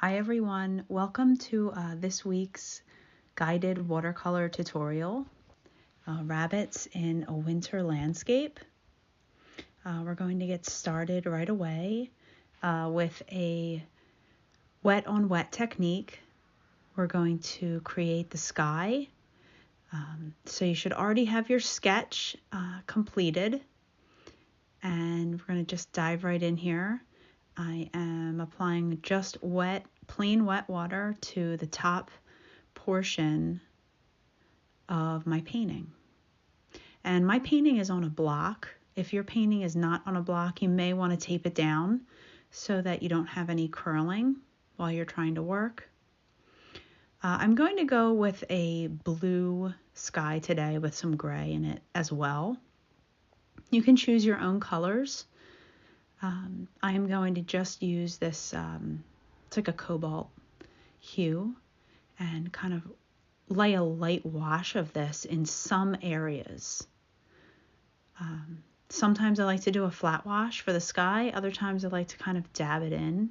Hi everyone, welcome to this week's guided watercolor tutorial, Rabbits in a Winter Landscape. We're going to get started right away with a wet on wet technique. We're going to create the sky. So you should already have your sketch completed, and we're going to just dive right in here. I am applying just plain wet water to the top portion of my painting. And my painting is on a block. If your painting is not on a block, you may want to tape it down so that you don't have any curling while you're trying to work. I'm going to go with a blue sky today with some gray in it as well. You can choose your own colors. I am going to just use this, it's like a cobalt hue, and kind of lay a light wash of this in some areas. Sometimes I like to do a flat wash for the sky. Other times I like to kind of dab it in.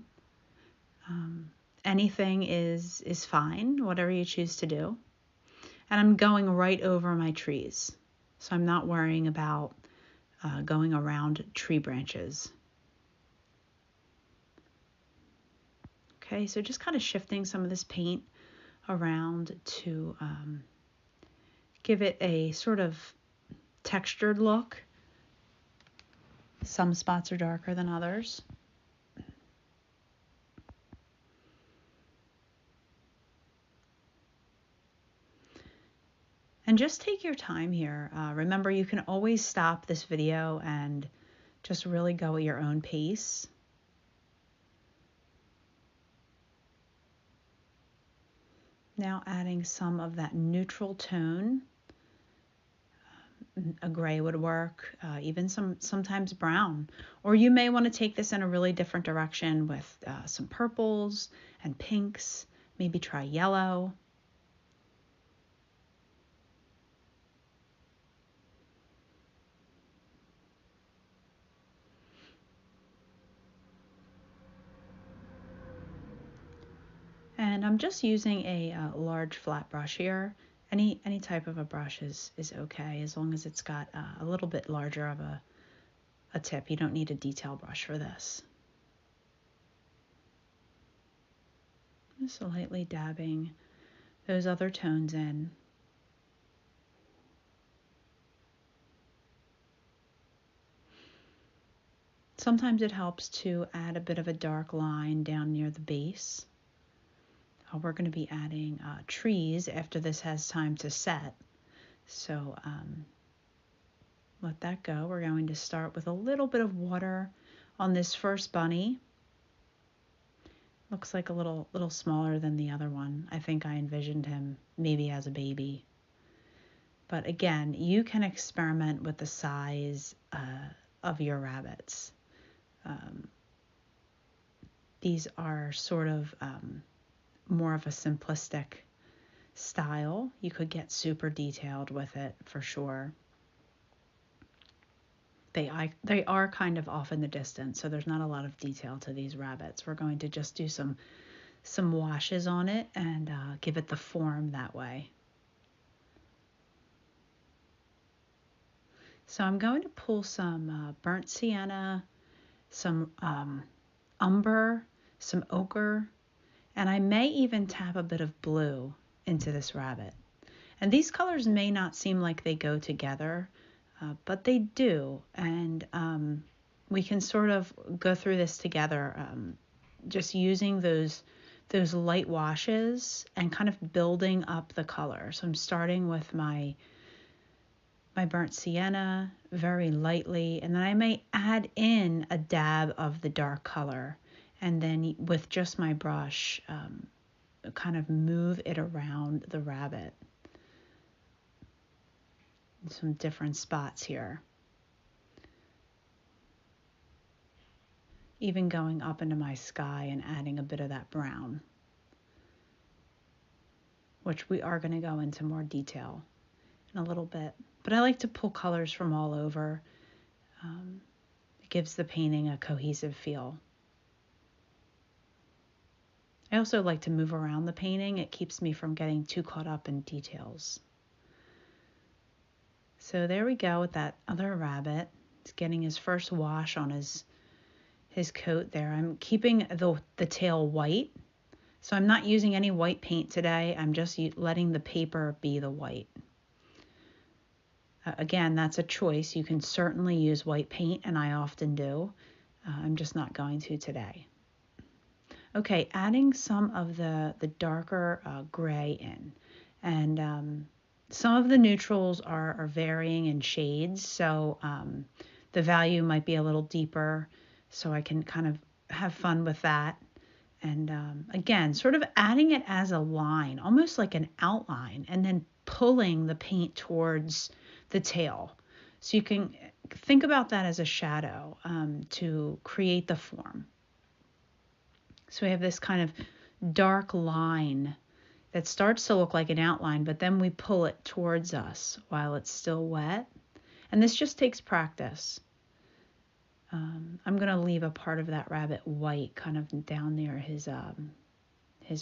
Anything is fine, whatever you choose to do. And I'm going right over my trees, so I'm not worrying about going around tree branches. Okay, so just kind of shifting some of this paint around to give it a sort of textured look. Some spots are darker than others. And just take your time here. Remember, you can always stop this video and just really go at your own pace. Now adding some of that neutral tone. A gray would work, even sometimes brown. Or you may want to take this in a really different direction with some purples and pinks. Maybe try yellow. And I'm just using a large flat brush here. Any type of a brush is okay, as long as it's got a little bit larger of a tip. You don't need a detail brush for this. Just lightly dabbing those other tones in. Sometimes it helps to add a bit of a dark line down near the base. We're going to be adding trees after this has time to set. So let that go. We're going to start with a little bit of water on this first bunny. Looks like a little smaller than the other one. I think I envisioned him maybe as a baby. But again, you can experiment with the size of your rabbits. These are sort of more of a simplistic style. You could get super detailed with it for sure. They are kind of off in the distance, so there's not a lot of detail to these rabbits. We're going to just do some washes on it and give it the form that way. So I'm going to pull some burnt sienna, some umber, some ochre, and I may even tap a bit of blue into this rabbit. And these colors may not seem like they go together, but they do. And we can sort of go through this together, just using those light washes and kind of building up the color. So I'm starting with my burnt sienna very lightly, and then I may add in a dab of the dark color. And then with just my brush, kind of move it around the rabbit. Some different spots here. Even going up into my sky and adding a bit of that brown, which we are going to go into more detail in a little bit. But I like to pull colors from all over. It gives the painting a cohesive feel. I also like to move around the painting. It keeps me from getting too caught up in details. So there we go with that other rabbit. He's getting his first wash on his coat there. I'm keeping the tail white. So I'm not using any white paint today. I'm just letting the paper be the white. Again, that's a choice. You can certainly use white paint, and I often do. I'm just not going to today. Okay, adding some of the darker gray in. And some of the neutrals are varying in shades, so the value might be a little deeper, so I can kind of have fun with that. And again, sort of adding it as a line, almost like an outline, and then pulling the paint towards the tail. So you can think about that as a shadow to create the form. So we have this kind of dark line that starts to look like an outline, but then we pull it towards us while it's still wet. And this just takes practice. I'm going to leave a part of that rabbit white kind of down near his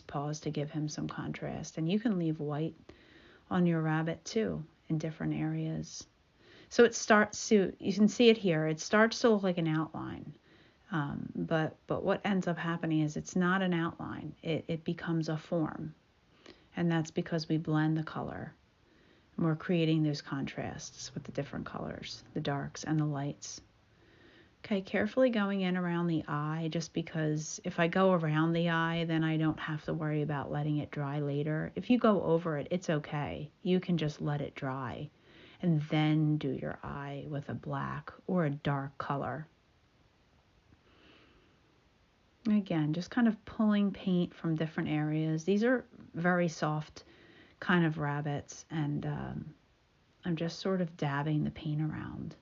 paws to give him some contrast. And you can leave white on your rabbit too in different areas. So it starts to, you can see it here, it starts to look like an outline. But what ends up happening is it's not an outline. It becomes a form. And that's because we blend the color. And we're creating those contrasts with the different colors, the darks and the lights. Okay, carefully going in around the eye, just because if I go around the eye, then I don't have to worry about letting it dry later. If you go over it, it's okay. You can just let it dry and then do your eye with a black or a dark color. Again, just kind of pulling paint from different areas. These are very soft kind of rabbits, and I'm just sort of dabbing the paint around.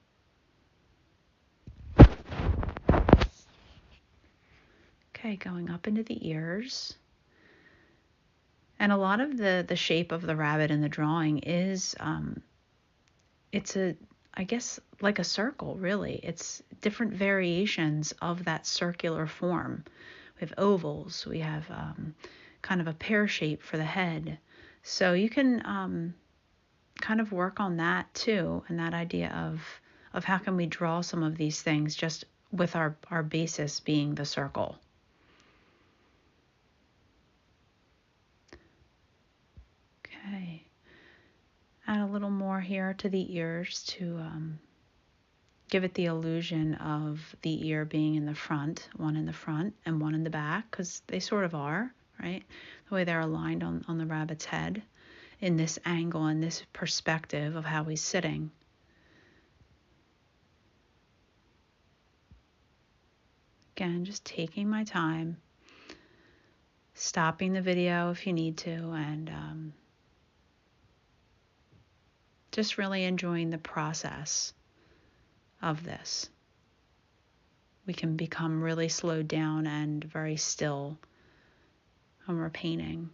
Okay, going up into the ears. And a lot of the shape of the rabbit in the drawing is, I guess, like a circle, really. It's different variations of that circular form. We have ovals, we have kind of a pear shape for the head. So you can kind of work on that too, and that idea of how can we draw some of these things just with our basis being the circle. Okay, add a little more here to the ears to give it the illusion of the ear being in the front, one in the front and one in the back, because they sort of are, right? The way they're aligned on the rabbit's head in this angle and this perspective of how he's sitting. Again, just taking my time, stopping the video if you need to, and just really enjoying the process of this. We can become really slowed down and very still when we're painting.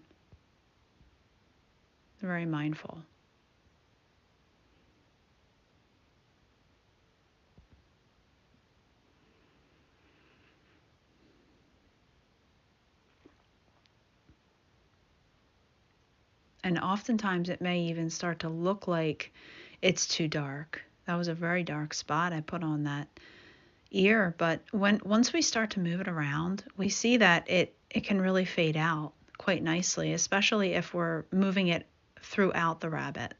Very mindful. And oftentimes it may even start to look like it's too dark. That was a very dark spot I put on that ear, but once we start to move it around, we see that it can really fade out quite nicely, especially if we're moving it throughout the rabbit.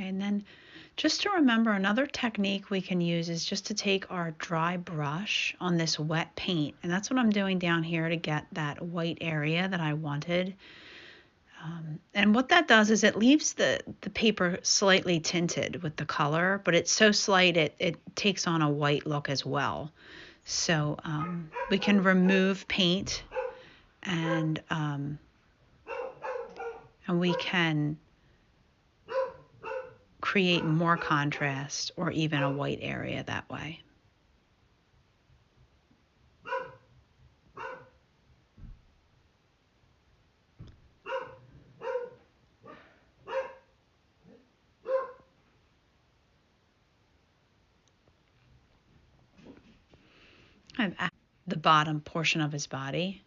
Okay, and then just to remember, another technique we can use is just to take our dry brush on this wet paint, and that's what I'm doing down here to get that white area that I wanted. And what that does is it leaves the paper slightly tinted with the color, but it's so slight it takes on a white look as well. So we can remove paint and we can create more contrast or even a white area that way. I've added the bottom portion of his body.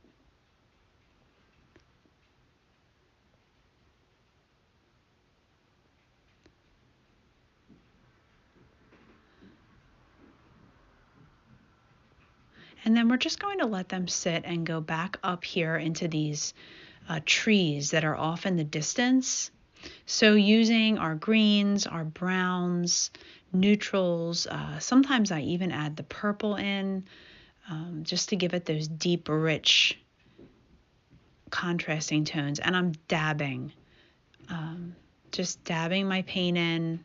And then we're just going to let them sit and go back up here into these trees that are off in the distance. So using our greens, our browns, neutrals, sometimes I even add the purple in, just to give it those deep, rich, contrasting tones. And I'm dabbing, just dabbing my paint in,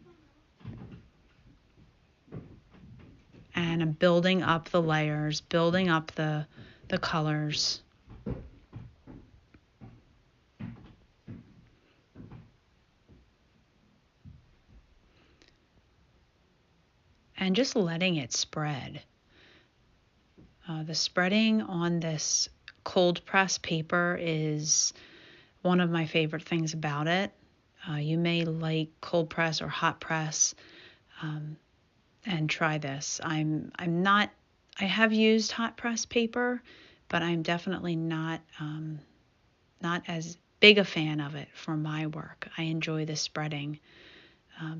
and I'm building up the layers, building up the colors. And just letting it spread. The spreading on this cold press paper is one of my favorite things about it. You may like cold press or hot press, and try this. I have used hot press paper, but I'm definitely not as big a fan of it for my work. I enjoy the spreading.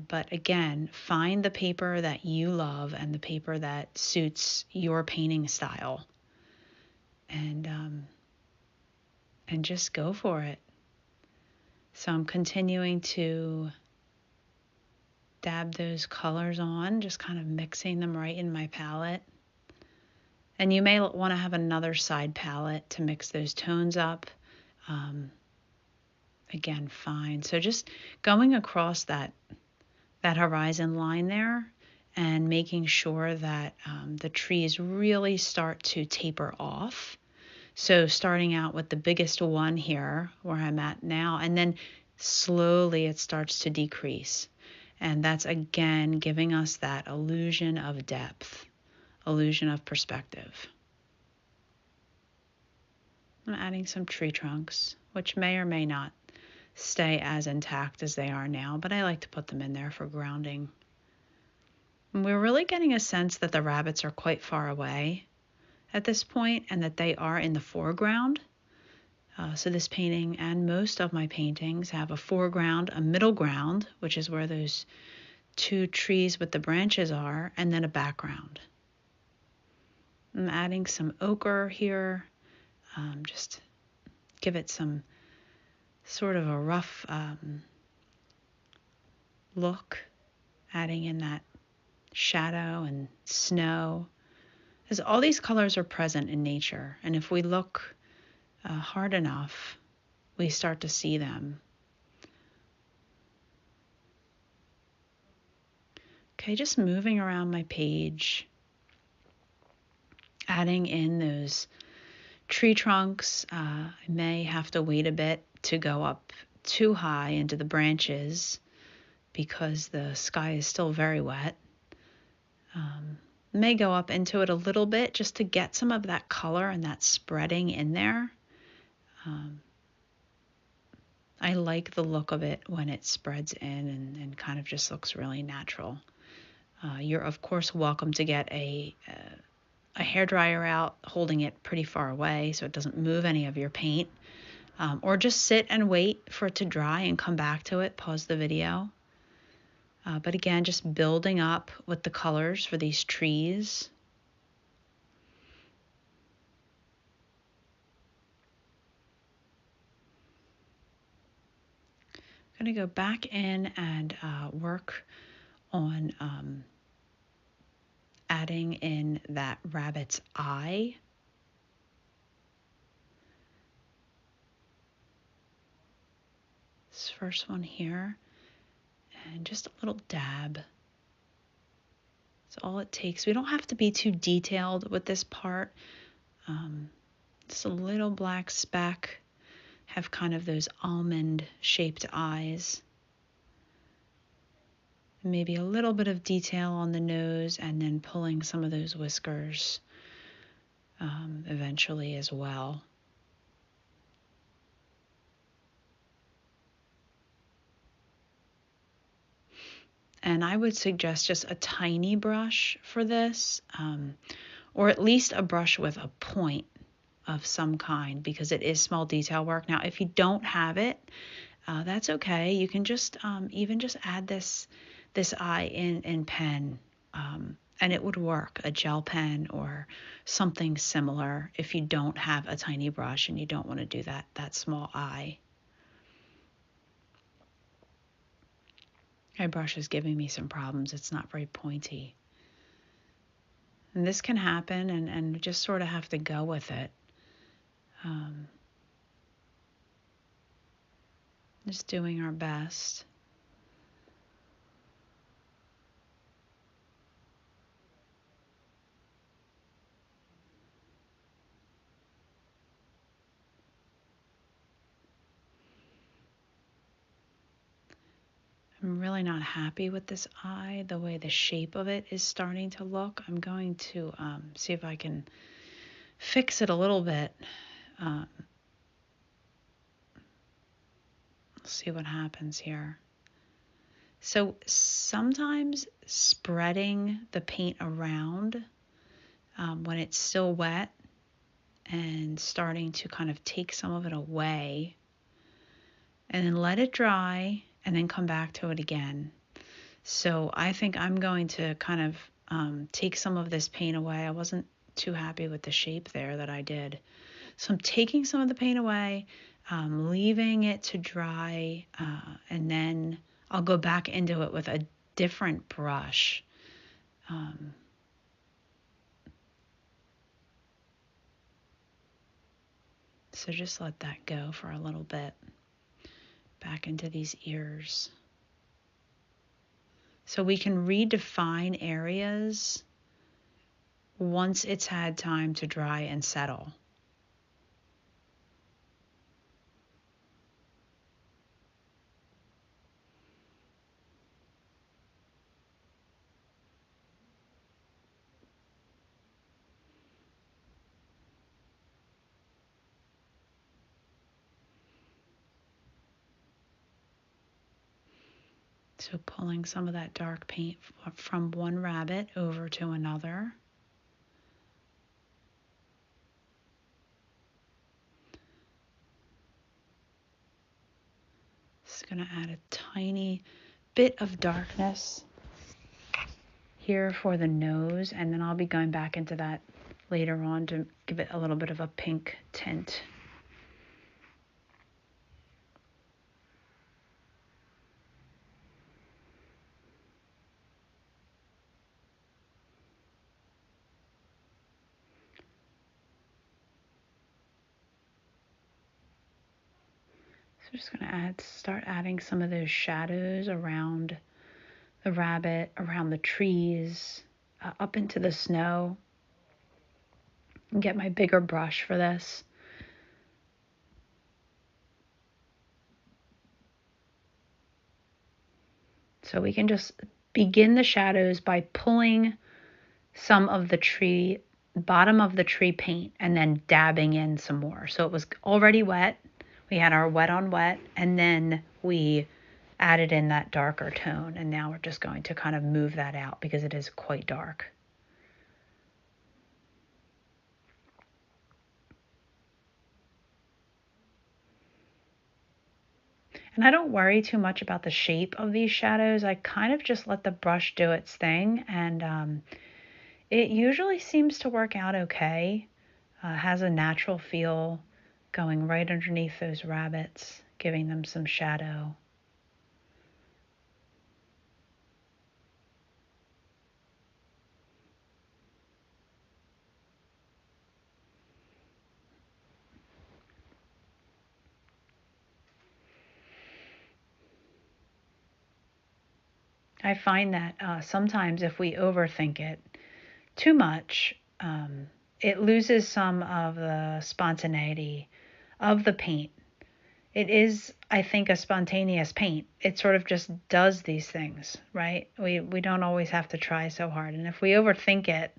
But again, find the paper that you love and the paper that suits your painting style, and just go for it. So I'm continuing to dab those colors on, just kind of mixing them right in my palette. And you may want to have another side palette to mix those tones up. Again, fine. So just going across that horizon line there and making sure that the trees really start to taper off. So starting out with the biggest one here where I'm at now, and then slowly it starts to decrease. And that's again giving us that illusion of depth, illusion of perspective. I'm adding some tree trunks, which may or may not stay as intact as they are now, but I like to put them in there for grounding. And we're really getting a sense that the rabbits are quite far away at this point and that they are in the foreground. So this painting and most of my paintings have a foreground, a middle ground, which is where those two trees with the branches are, and then a background. I'm adding some ochre here, just give it some sort of a rough look, adding in that shadow and snow, because all these colors are present in nature, and if we look hard enough, we start to see them. Okay, just moving around my page, adding in those tree trunks. I may have to wait a bit to go up too high into the branches because the sky is still very wet. May go up into it a little bit just to get some of that color and that spreading in there. I like the look of it when it spreads in and kind of just looks really natural. You're of course welcome to get a hairdryer out, holding it pretty far away so it doesn't move any of your paint, or just sit and wait for it to dry and come back to it, pause the video. But again, just building up with the colors for these trees. I'm going to go back in and work on adding in that rabbit's eye. This first one here, and just a little dab. That's all it takes. We don't have to be too detailed with this part. Just a little black speck, have kind of those almond-shaped eyes. Maybe a little bit of detail on the nose, and then pulling some of those whiskers eventually as well. And I would suggest just a tiny brush for this, or at least a brush with a point of some kind, because it is small detail work. Now, if you don't have it, that's okay. You can just even just add this eye in pen, and it would work, a gel pen or something similar if you don't have a tiny brush and you don't want to do that small eye. My brush is giving me some problems. It's not very pointy. And this can happen, and just sort of have to go with it. Just doing our best. I'm really not happy with this eye, the way the shape of it is starting to look. I'm going to see if I can fix it a little bit. See what happens here. So sometimes spreading the paint around when it's still wet and starting to kind of take some of it away, and then let it dry and then come back to it again. So I think I'm going to kind of take some of this paint away. I wasn't too happy with the shape there that I did. So I'm taking some of the paint away, leaving it to dry, and then I'll go back into it with a different brush. So just let that go for a little bit. Back into these ears. So we can redefine areas once it's had time to dry and settle. So pulling some of that dark paint from one rabbit over to another. Just going to add a tiny bit of darkness here for the nose, and then I'll be going back into that later on to give it a little bit of a pink tint. So I'm just going to start adding some of those shadows around the rabbit, around the trees, up into the snow. And get my bigger brush for this. So we can just begin the shadows by pulling some of the bottom of the tree paint and then dabbing in some more. So it was already wet. We had our wet on wet, and then we added in that darker tone, and now we're just going to kind of move that out because it is quite dark. And I don't worry too much about the shape of these shadows. I kind of just let the brush do its thing, and it usually seems to work out okay. Has a natural feel going right underneath those rabbits, giving them some shadow. I find that sometimes if we overthink it too much, it loses some of the spontaneity of the paint. It is, I think, a spontaneous paint. It sort of just does these things, right? We don't always have to try so hard. And if we overthink it,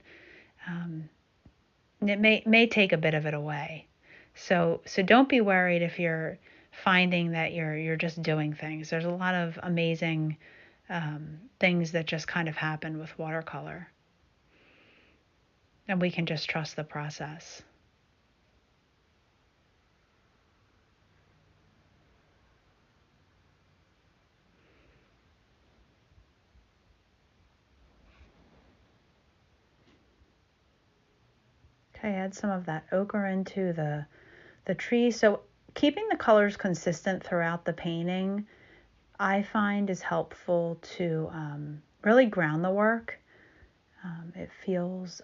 it may take a bit of it away. So don't be worried if you're finding that you're just doing things. There's a lot of amazing things that just kind of happen with watercolor, and we can just trust the process. Okay, add some of that ochre into the tree. So keeping the colors consistent throughout the painting, I find, is helpful to really ground the work. It feels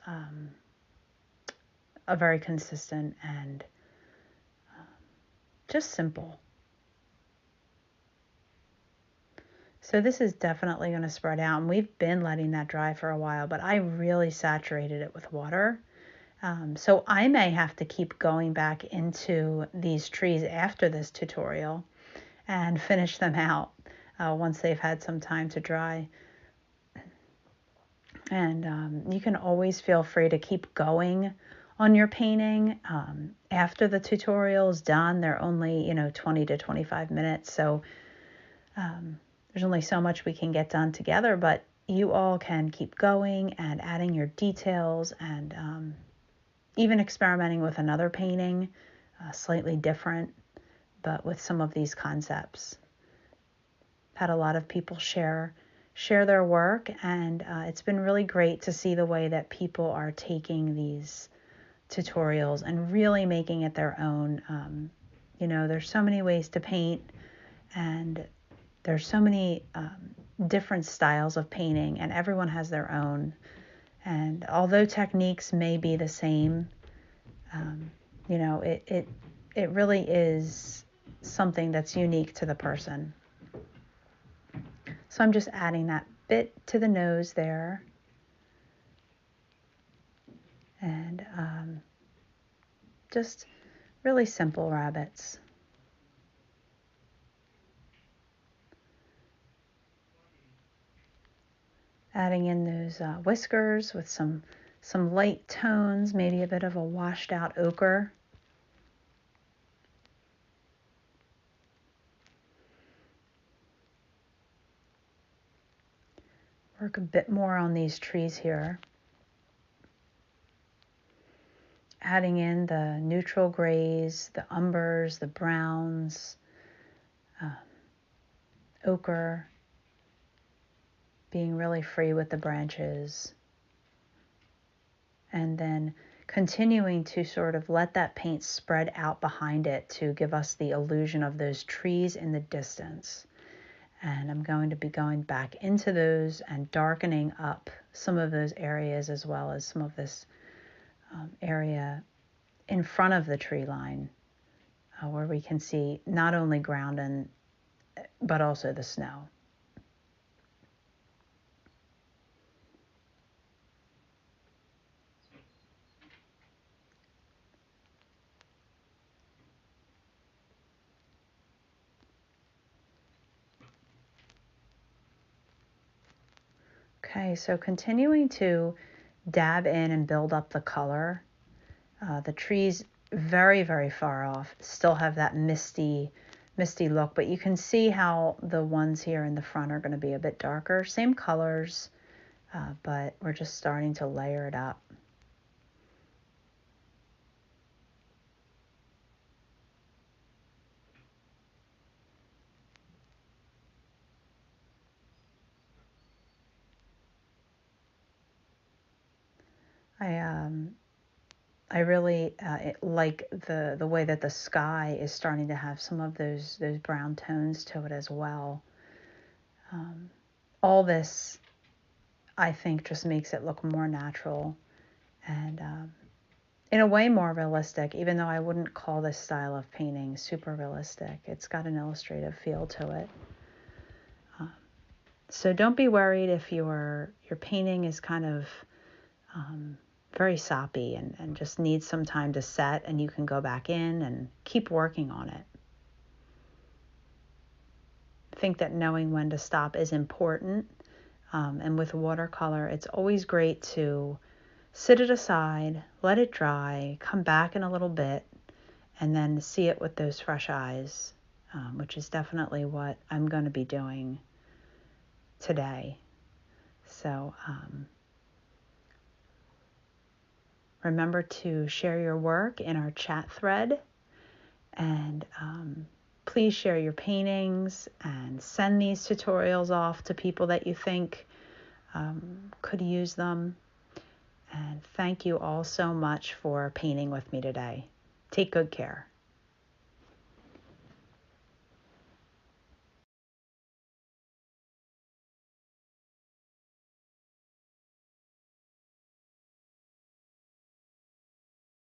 a very consistent and just simple. So this is definitely going to spread out, and we've been letting that dry for a while, but I really saturated it with water. So I may have to keep going back into these trees after this tutorial and finish them out once they've had some time to dry. And you can always feel free to keep going on your painting after the tutorial is done. They're only 20 to 25 minutes, so there's only so much we can get done together, but you all can keep going and adding your details and even experimenting with another painting, slightly different, but with some of these concepts. Had a lot of people share their work, and it's been really great to see the way that people are taking these tutorials and really making it their own. There's so many ways to paint, and there's so many different styles of painting, and everyone has their own. And although techniques may be the same, it really is something that's unique to the person. So I'm just adding that bit to the nose there. And just really simple rabbits. Adding in those whiskers with some light tones, maybe a bit of a washed out ochre. Work a bit more on these trees here. Adding in the neutral grays, the umbers, the browns, ochre, being really free with the branches. And then continuing to sort of let that paint spread out behind it to give us the illusion of those trees in the distance. And I'm going to be going back into those and darkening up some of those areas, as well as some of this area in front of the tree line where we can see not only ground but also the snow. Okay, so continuing to dab in and build up the color. The trees very, very far off still have that misty look, but you can see how the ones here in the front are going to be a bit darker. Same colors, but we're just starting to layer it up. I really like the way that the sky is starting to have some of those brown tones to it as well. All this, I think, just makes it look more natural and in a way more realistic, even though I wouldn't call this style of painting super realistic. It's got an illustrative feel to it. So don't be worried if your painting is kind of very soppy and just needs some time to set, and you can go back in and keep working on it. I think that knowing when to stop is important. And with watercolor, it's always great to sit it aside, let it dry, come back in a little bit, and then see it with those fresh eyes, which is definitely what I'm going to be doing today. So remember to share your work in our chat thread, and please share your paintings and send these tutorials off to people that you think could use them. And thank you all so much for painting with me today. Take good care.